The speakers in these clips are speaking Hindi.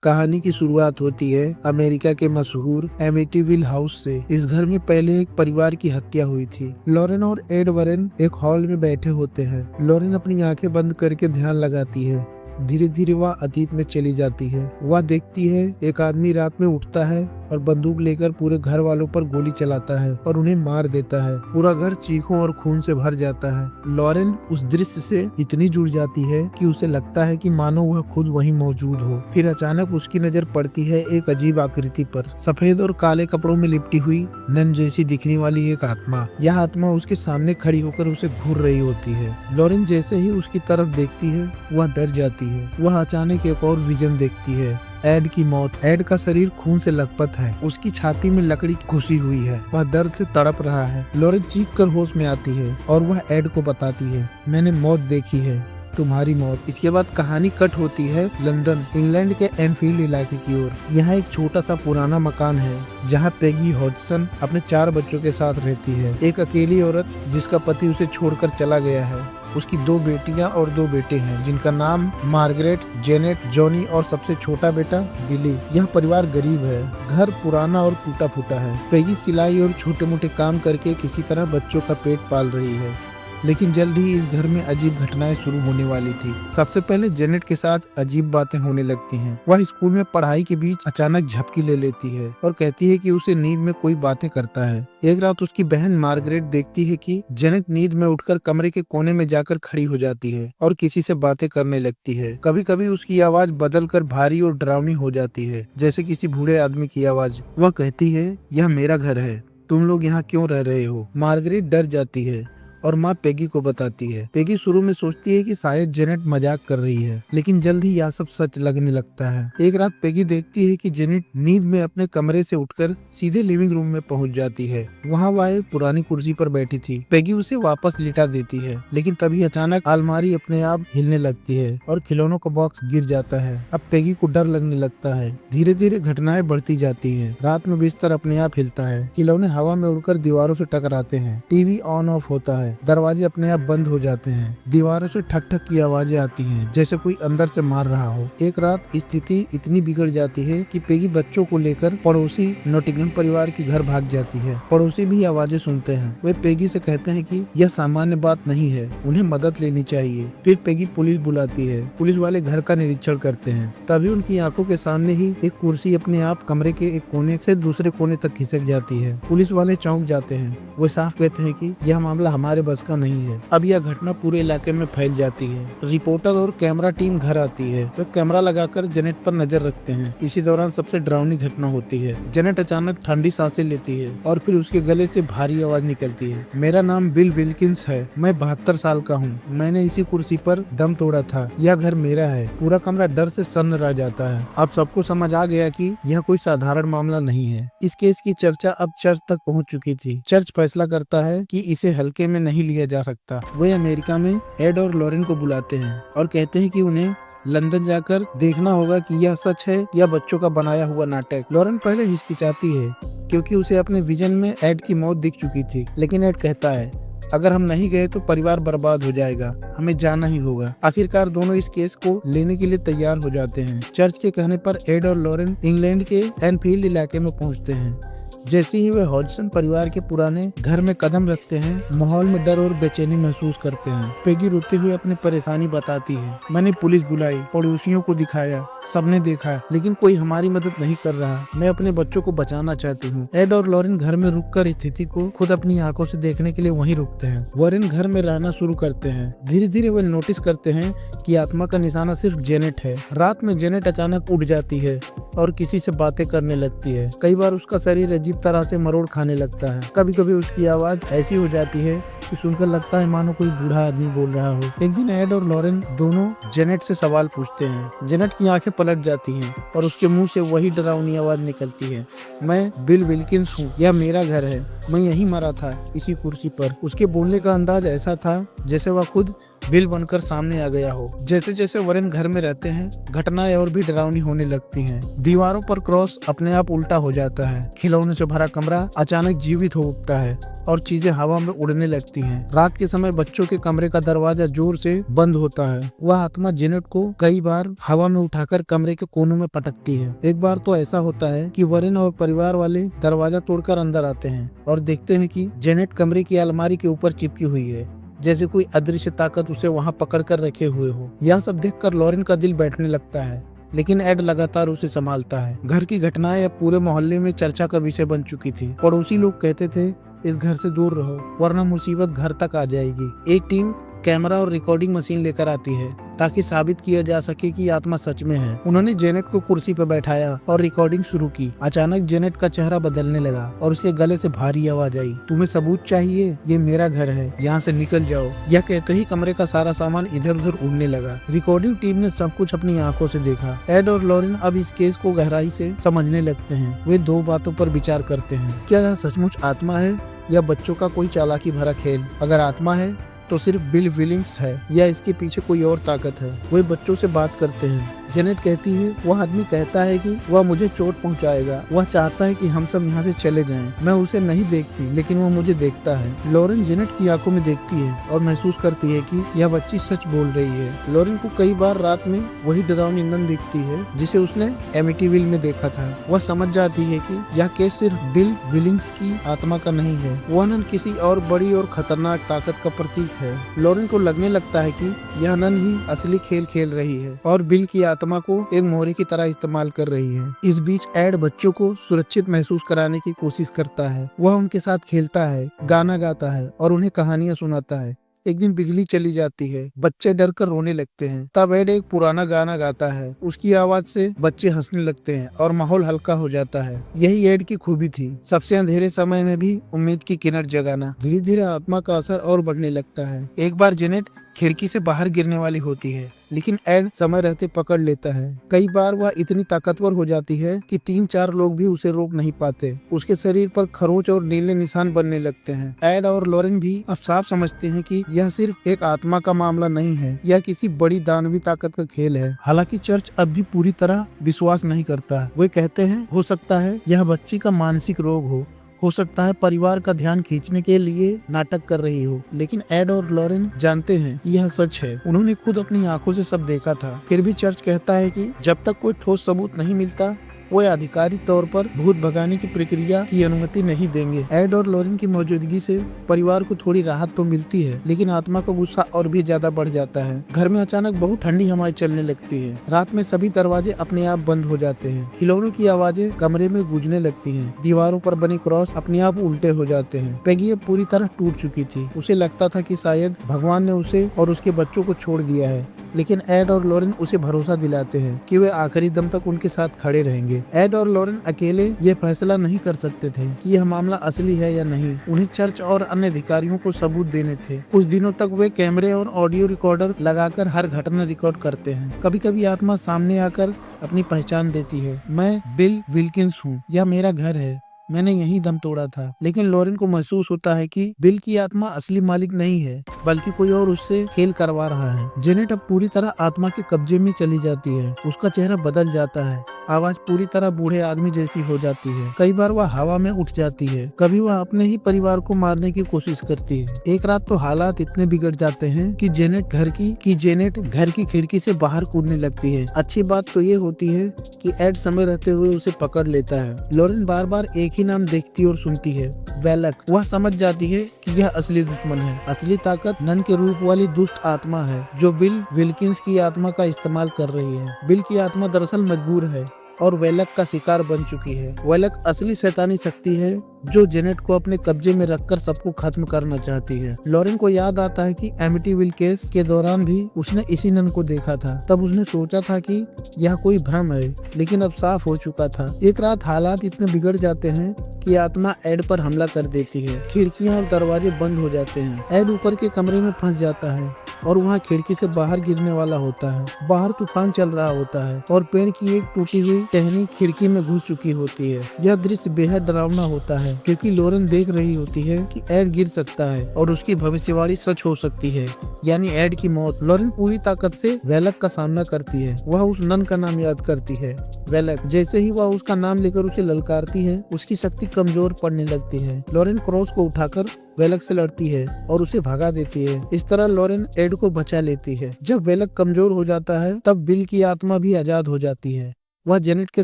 कहानी की शुरुआत होती है अमेरिका के मशहूर एमिटीविल हाउस से। इस घर में पहले एक परिवार की हत्या हुई थी। लॉरेन और एड वरेन एक हॉल में बैठे होते हैं। लॉरेन अपनी आंखें बंद करके ध्यान लगाती है। धीरे धीरे वह अतीत में चली जाती है। वह देखती है एक आदमी रात में उठता है और बंदूक लेकर पूरे घर वालों पर गोली चलाता है और उन्हें मार देता है। पूरा घर चीखों और खून से भर जाता है। लॉरेन उस दृश्य से इतनी जुड़ जाती है कि उसे लगता है कि मानो वह खुद वहीं मौजूद हो। फिर अचानक उसकी नजर पड़ती है एक अजीब आकृति पर। सफेद और काले कपड़ों में लिपटी हुई नन जैसी दिखने वाली एक आत्मा। यह आत्मा उसके सामने खड़ी होकर उसे घूर रही होती है। लॉरेन जैसे ही उसकी तरफ देखती है वह डर जाती है। वह अचानक एक और विजन देखती है, एड की मौत। एड का शरीर खून से लथपथ है। उसकी छाती में लकड़ी घुसी हुई है। वह दर्द से तड़प रहा है। लॉरेन चीख कर होश में आती है और वह एड को बताती है, मैंने मौत देखी है, तुम्हारी मौत। इसके बाद कहानी कट होती है लंदन, इंग्लैंड के एनफील्ड इलाके की ओर। यहाँ एक छोटा सा पुराना मकान है जहाँ पेगी हॉडसन अपने 4 बच्चों के साथ रहती है। एक अकेली औरत जिसका पति उसे छोड़कर चला गया है। उसकी 2 बेटियां और 2 बेटे हैं जिनका नाम मार्गरेट, जेनेट, जॉनी और सबसे छोटा बेटा बिली। यह परिवार गरीब है। घर पुराना और टूटा फूटा है। पेगी सिलाई और छोटे मोटे काम करके किसी तरह बच्चों का पेट पाल रही है। लेकिन जल्द ही इस घर में अजीब घटनाएं शुरू होने वाली थी। सबसे पहले जेनेट के साथ अजीब बातें होने लगती हैं। वह स्कूल में पढ़ाई के बीच अचानक झपकी ले लेती है और कहती है कि उसे नींद में कोई बातें करता है। एक रात उसकी बहन मार्गरेट देखती है कि जेनेट नींद में उठकर कमरे के कोने में जाकर खड़ी हो जाती है और किसी से बातें करने लगती है। कभी कभी उसकी आवाज बदलकर भारी और डरावनी हो जाती है, जैसे किसी बूढ़े आदमी की आवाज। वह कहती है, यह मेरा घर है, तुम लोग यहाँ क्यों रह रहे हो? मार्गरेट डर जाती है और माँ पेगी को बताती है। पेगी शुरू में सोचती है कि शायद जेनेट मजाक कर रही है, लेकिन जल्द ही यह सब सच लगने लगता है। एक रात पेगी देखती है कि जेनेट नींद में अपने कमरे से उठकर सीधे लिविंग रूम में पहुंच जाती है। वहाँ वह एक पुरानी कुर्सी पर बैठी थी। पेगी उसे वापस लिटा देती है, लेकिन तभी अचानक अलमारी अपने आप हिलने लगती है और खिलौनों का बॉक्स गिर जाता है। अब पेगी को डर लगने लगता है। धीरे धीरे घटनाएं बढ़ती जाती है। रात में बिस्तर अपने आप हिलता है। खिलौने हवा में उड़कर दीवारों से टकराते हैं। टीवी ऑन ऑफ होता है। दरवाजे अपने आप बंद हो जाते हैं। दीवारों से ठक ठक की आवाजें आती हैं, जैसे कोई अंदर से मार रहा हो। एक रात स्थिति इतनी बिगड़ जाती है कि पेगी बच्चों को लेकर पड़ोसी नॉटिंघम परिवार के घर भाग जाती है। पड़ोसी भी आवाजें सुनते हैं। वे पेगी से कहते हैं कि यह सामान्य बात नहीं है, उन्हें मदद लेनी चाहिए। फिर पेगी पुलिस बुलाती है। पुलिस वाले घर का निरीक्षण करते हैं। तभी उनकी आंखों के सामने ही एक कुर्सी अपने आप कमरे के एक कोने से दूसरे कोने तक खिसक जाती है। पुलिस वाले चौंक जाते हैं। वे साफ कहते हैं कि यह मामला हमारे बस का नहीं है। अब यह घटना पूरे इलाके में फैल जाती है। रिपोर्टर और कैमरा टीम घर आती है। वे कैमरा लगाकर जेनेट पर नजर रखते हैं। इसी दौरान सबसे डरावनी घटना होती है। जेनेट अचानक ठंडी सांसें लेती है और फिर उसके गले से भारी आवाज निकलती है, मेरा नाम बिल विल्किंस है, मैं 72 साल का हूँ, मैंने इसी कुर्सी पर दम तोड़ा था, यह घर मेरा है। पूरा कमरा डर से सन्न रह जाता है। अब सबको समझ आ गया कि यह कोई साधारण मामला नहीं है। इस केस की चर्चा अब चर्च तक पहुँच चुकी थी। चर्च फैसला करता है कि इसे हल्के में नहीं लिया जा सकता। वे अमेरिका में एड और लॉरेन को बुलाते हैं और कहते हैं कि उन्हें लंदन जाकर देखना होगा कि यह सच है या बच्चों का बनाया हुआ नाटक। लॉरेन पहले हिचकिचाती है क्योंकि उसे अपने विजन में एड की मौत दिख चुकी थी, लेकिन एड कहता है, अगर हम नहीं गए तो परिवार बर्बाद हो जाएगा, हमें जाना ही होगा। आखिरकार दोनों इस केस को लेने के लिए तैयार हो जाते हैं। चर्च के कहने पर एड और लॉरेन इंग्लैंड के एनफील्ड इलाके में पहुंचते हैं। जैसे ही वे हॉडसन परिवार के पुराने घर में कदम रखते हैं, माहौल में डर और बेचैनी महसूस करते हैं। पेगी रोते हुए अपनी परेशानी बताती है, मैंने पुलिस बुलाई, पड़ोसियों को दिखाया, सबने देखा, लेकिन कोई हमारी मदद नहीं कर रहा। मैं अपने बच्चों को बचाना चाहती हूँ। एड और लॉरेन घर में रुककर स्थिति को खुद अपनी आंखों से देखने के लिए वहीं रुकते हैं। वॉरेन घर में रहना शुरू करते हैं। धीरे धीरे वे नोटिस करते हैं कि आत्मा का निशाना सिर्फ जेनेट है। रात में जेनेट अचानक उठ जाती है और किसी से बातें करने लगती है। कई बार उसका शरीर अजीब तरह से मरोड़ खाने लगता है। कभी कभी उसकी आवाज ऐसी हो जाती है कि सुनकर लगता है मानो कोई बूढ़ा आदमी बोल रहा हो। एक दिन एड और लॉरेन दोनों जेनेट से सवाल पूछते हैं। जेनेट की आंखें पलट जाती हैं और उसके मुंह से वही डरावनी आवाज निकलती है, मैं बिल विल्किंस हूँ, यह मेरा घर है, मैं यहीं मरा था, इसी कुर्सी पर। उसके बोलने का अंदाज ऐसा था जैसे वह खुद बिल बनकर सामने आ गया हो। जैसे जैसे वॉरेन घर में रहते हैं, घटनाएं और भी डरावनी होने लगती हैं। दीवारों पर क्रॉस अपने आप उल्टा हो जाता है, खिलौने से भरा कमरा अचानक जीवित हो उठता है और चीजें हवा में उड़ने लगती हैं। रात के समय बच्चों के कमरे का दरवाजा जोर से बंद होता है। वह आत्मा जेनेट को कई बार हवा में उठाकर कमरे के कोनों में पटकती है। एक बार तो ऐसा होता है कि वॉरेन और परिवार वाले दरवाजा तोड़कर अंदर आते हैं और देखते हैं कि जेनेट कमरे की अलमारी के ऊपर चिपकी हुई है, जैसे कोई अदृश्य ताकत उसे वहां पकड़ कर रखे हुए हो। यह सब देखकर लॉरेन का दिल बैठने लगता है, लेकिन एड लगातार उसे संभालता है। घर की घटनाएं अब पूरे मोहल्ले में चर्चा का विषय बन चुकी थी। पड़ोसी लोग कहते थे, इस घर से दूर रहो वरना मुसीबत घर तक आ जाएगी। एक टीम कैमरा और रिकॉर्डिंग मशीन लेकर आती है ताकि साबित किया जा सके कि आत्मा सच में है। उन्होंने जेनेट को कुर्सी पर बैठाया और रिकॉर्डिंग शुरू की। अचानक जेनेट का चेहरा बदलने लगा और उसके गले से भारी आवाज आई, तुम्हें सबूत चाहिए? ये मेरा घर है, यहाँ से निकल जाओ। यह कहते ही कमरे का सारा सामान इधर उधर उड़ने लगा। रिकॉर्डिंग टीम ने सब कुछ अपनी आंखों से देखा। एड और लॉरेन अब इस केस को गहराई से समझने लगते हैं। वे दो बातों पर विचार करते हैं, क्या यह सचमुच आत्मा है या बच्चों का कोई चालाकी भरा खेल? अगर आत्मा है तो सिर्फ बिल विलिंग्स है या इसके पीछे कोई और ताकत है? वे बच्चों से बात करते हैं। जेनेट कहती है, वह आदमी कहता है कि वह मुझे चोट पहुंचाएगा। वह चाहता है कि हम सब यहाँ से चले जाएं। मैं उसे नहीं देखती, लेकिन वह मुझे देखता है। लॉरेन जेनेट की आंखों में देखती है और महसूस करती है कि यह बच्ची सच बोल रही है। लॉरेन को कई बार रात में वही डरावनी नन दिखती है जिसे उसने एमिटीविल में देखा था। वह समझ जाती है कि यह केस सिर्फ बिल विलिंग्स की आत्मा का नहीं है, वह नन किसी और बड़ी और खतरनाक ताकत का प्रतीक है। लॉरेन को लगने लगता है कि यह नन ही असली खेल खेल रही है और बिल की आत्मा को एक मोहरे की तरह इस्तेमाल कर रही है। इस बीच एड बच्चों को सुरक्षित महसूस कराने की कोशिश करता है। वह उनके साथ खेलता है, गाना गाता है और उन्हें कहानियां सुनाता है। एक दिन बिजली चली जाती है, बच्चे डर कर रोने लगते हैं। तब एड एक पुराना गाना गाता है। उसकी आवाज से बच्चे हंसने लगते हैं और माहौल हल्का हो जाता है। यही एड की खूबी थी, सबसे अंधेरे समय में भी उम्मीद की किरण जगाना। धीरे धीरे आत्मा का असर और बढ़ने लगता है। एक बार जेनेट खिड़की से बाहर गिरने वाली होती है, लेकिन एड समय रहते पकड़ लेता है। कई बार वह इतनी ताकतवर हो जाती है कि 3-4 लोग भी उसे रोक नहीं पाते। उसके शरीर पर खरोंच और नीले निशान बनने लगते हैं। एड और लॉरेन भी अब साफ समझते हैं कि यह सिर्फ एक आत्मा का मामला नहीं है, यह किसी बड़ी दानवी ताकत का खेल है। हालांकि चर्च अब भी पूरी तरह विश्वास नहीं करता। वे कहते हैं, हो सकता है यह बच्ची का मानसिक रोग हो सकता है परिवार का ध्यान खींचने के लिए नाटक कर रही हो। लेकिन एड और लॉरेन जानते हैं कि यह सच है। उन्होंने खुद अपनी आंखों से सब देखा था। फिर भी चर्च कहता है कि जब तक कोई ठोस सबूत नहीं मिलता, वो आधिकारिक तौर पर भूत भगाने की प्रक्रिया की अनुमति नहीं देंगे। एड और लॉरेन की मौजूदगी से परिवार को थोड़ी राहत तो मिलती है, लेकिन आत्मा का गुस्सा और भी ज्यादा बढ़ जाता है। घर में अचानक बहुत ठंडी हवाएं चलने लगती है। रात में सभी दरवाजे अपने आप बंद हो जाते हैं। खिलौनों की आवाजें कमरे में गूंजने लगती हैं। दीवारों पर बने क्रॉस अपने आप उल्टे हो जाते हैं। पेगी अब पूरी तरह टूट चुकी थी। उसे लगता था कि शायद भगवान ने उसे और उसके बच्चों को छोड़ दिया है, लेकिन एड और लॉरेन उसे भरोसा दिलाते हैं कि वे आखिरी दम तक उनके साथ खड़े रहेंगे। एड और लॉरेन अकेले ये फैसला नहीं कर सकते थे कि यह मामला असली है या नहीं। उन्हें चर्च और अन्य अधिकारियों को सबूत देने थे। कुछ दिनों तक वे कैमरे और ऑडियो रिकॉर्डर लगाकर हर घटना रिकॉर्ड करते हैं। कभी कभी आत्मा सामने आकर अपनी पहचान देती है, मैं बिल विल्किंस हूँ, यह मेरा घर है, मैंने यही दम तोड़ा था। लेकिन लॉरेन को महसूस होता है कि बिल की आत्मा असली मालिक नहीं है, बल्कि कोई और उससे खेल करवा रहा है। जेनेट अब पूरी तरह आत्मा के कब्जे में चली जाती है। उसका चेहरा बदल जाता है, आवाज पूरी तरह बूढ़े आदमी जैसी हो जाती है। कई बार वह हवा में उठ जाती है। कभी वह अपने ही परिवार को मारने की कोशिश करती है। एक रात तो हालात इतने बिगड़ जाते हैं कि जेनेट घर की खिड़की से बाहर कूदने लगती है। अच्छी बात तो ये होती है कि एड समय रहते हुए उसे पकड़ लेता है। लॉरेन बार बार एक ही नाम देखती और सुनती है, वेलक। वह समझ जाती है कि यह असली दुश्मन है। असली ताकत नन के रूप वाली दुष्ट आत्मा है जो बिल विल्किंस की आत्मा का इस्तेमाल कर रही है। बिल की आत्मा दरअसल मजबूर है और वेलक का शिकार बन चुकी है। वेलक असली शैतानी शक्ति है जो जेनेट को अपने कब्जे में रखकर सबको खत्म करना चाहती है। लॉरेन को याद आता है कि एमिटीविल केस के दौरान भी उसने इसी नन को देखा था। तब उसने सोचा था कि यह कोई भ्रम है, लेकिन अब साफ हो चुका था। एक रात हालात इतने बिगड़ जाते हैं कि आत्मा एड पर हमला कर देती है। खिड़कियां और दरवाजे बंद हो जाते हैं। एड ऊपर के कमरे में फंस जाता है और वहाँ खिड़की से बाहर गिरने वाला होता है। बाहर तूफान चल रहा होता है और पेड़ की एक टूटी हुई टहनी खिड़की में घुस चुकी होती है। यह दृश्य बेहद डरावना होता है क्योंकि लॉरेन देख रही होती है कि एड गिर सकता है और उसकी भविष्यवाणी सच हो सकती है, यानी एड की मौत। लॉरेन पूरी ताकत से वेलक का सामना करती है। वह उस नन का नाम याद करती है, वेलक। जैसे ही वह उसका नाम लेकर उसे ललकारती है, उसकी शक्ति कमजोर पड़ने लगती है। लॉरेन क्रॉस को उठाकर वेलक से लड़ती है और उसे भगा देती है। इस तरह लॉरेन एड को बचा लेती है। जब वेलक कमजोर हो जाता है तब बिल की आत्मा भी आजाद हो जाती है। वह जेनेट के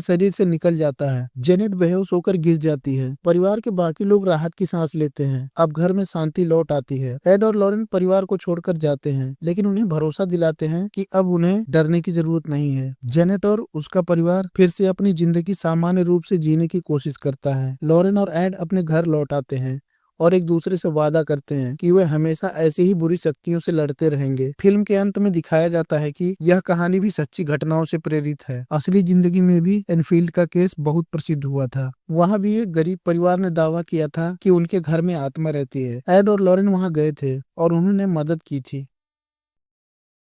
शरीर से निकल जाता है। जेनेट बेहोश होकर गिर जाती है। परिवार के बाकी लोग राहत की सांस लेते हैं। अब घर में शांति लौट आती है। एड और लॉरेन परिवार को छोड़कर जाते हैं, लेकिन उन्हें भरोसा दिलाते हैं कि अब उन्हें डरने की जरूरत नहीं है। जेनेट और उसका परिवार फिर से अपनी जिंदगी सामान्य रूप से जीने की कोशिश करता है। लॉरेन और एड अपने घर लौट आते हैं और एक दूसरे से वादा करते हैं कि वे हमेशा ऐसी ही बुरी शक्तियों से लड़ते रहेंगे। फिल्म के अंत में दिखाया जाता है कि यह कहानी भी सच्ची घटनाओं से प्रेरित है। असली जिंदगी में भी एनफील्ड का केस बहुत प्रसिद्ध हुआ था। वहाँ भी एक गरीब परिवार ने दावा किया था कि उनके घर में आत्मा रहती है। एड और लॉरेन वहाँ गए थे और उन्होंने मदद की थी।